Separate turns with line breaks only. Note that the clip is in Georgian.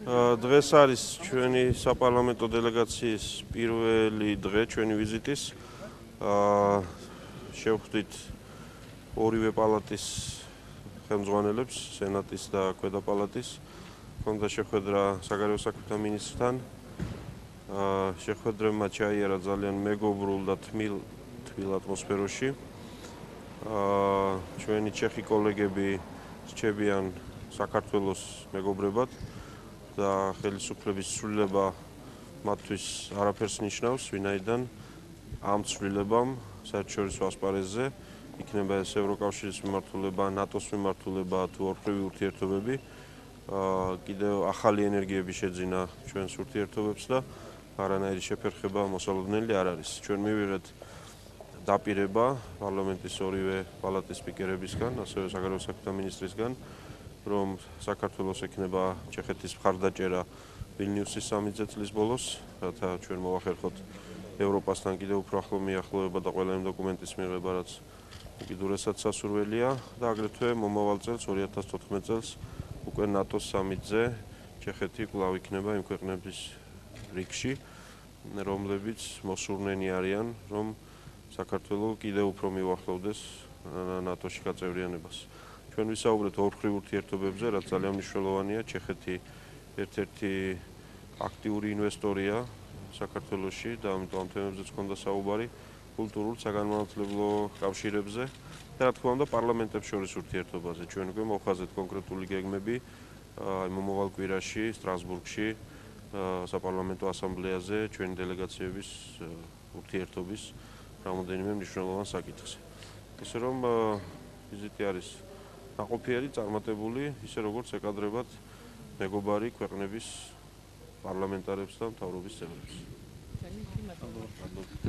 დღეს არის ჩვენი საპარლამენტო დელეგაციის პირველი დღე ჩვენი ვიზიტის. შევხვდით ორივე პალატის ხელმძღვანელებს, სენატის და ქვედა პალატის. ჰქონდა შეხვედრა საგარეო საქმეთა მინისტრთან. შეხვედრებმა ჩაიარა ძალიან მეგობრულ და თმილ ატმოსფეროში. ჩვენი ჩეხი კოლეგები რჩებიან საქართველოს მეგობრებად და ხელისუფლების ცვლილება მათთვის არაფერს ნიშნავს, ვინაიდან ამ ცვლილებამ საერთაშორისო ასპარეზზე იქნება ეს ევროკავშირის მიმართულება, ნატოს მიმართულება თუ ორთვევი ურთიერთობები, კიდევ ახალი ენერგიები შეძინა ჩვენს ურთიერთობებს და არანაირი შეფერხება მოსალოდნელი არ არის. ჩვენ მივიღეთ დაპირება პარლამენტის ორივე პალატის სპიკერებისგან, ასევე საგარეო საქმეთა მინისტრისგან, რომ საქართველოს ექნება ჩეხეთის მხარდაჭერა ვილნიუსის სამი წლის ბოლოს, რათა ჩვენ მოვახერხოთ ევროპასთან კიდევ უფრო ახლო მიახლოება და ყველა იმ დოკუმენტის მიღება, რაც უკიდურესად სასურველია და აგრეთვე მომავალ წელს 2014 წელს უკვე ნატოს სამიტზე ჩეხეთი კვლავ იქნება იმ ქვეყნების რიგში, რომლებიც მოსურნენი არიან, რომ საქართველო კიდევ უფრო მივახლოვდეს ნატოში გაწევრიანებას. ჩვენ ვისაუბრეთ ორმხრივ ურთიერთობებზე, რაც ძალიან მნიშვნელოვანია. ჩეხეთი ერთ-ერთი აქტიური ინვესტორია საქართველოში და ამიტომ ამ თემებზეც ჰქონდა საუბარი კულტურულ საგანმანათლებლო კავშირებზე და რა თქმა უნდა პარლამენტებს შორის ურთიერთობაზე. ჩვენ უკვე მოვხაზეთ კონკრეტული გეგმები მომავალ კვირაში სტრასბურგში საპარლამენტო ასამბლეაზე ჩვენი დელეგაციების ურთიერთობის რამოდენიმე მნიშვნელოვან საკითხზე. ისე რომ ვიზიტი არის ნაყოფიერი, წარმატებული, ისე როგორც ეკადრებათ მეგობარი ქვეყნების პარლამენტარებს და მთავრობის წევრებს.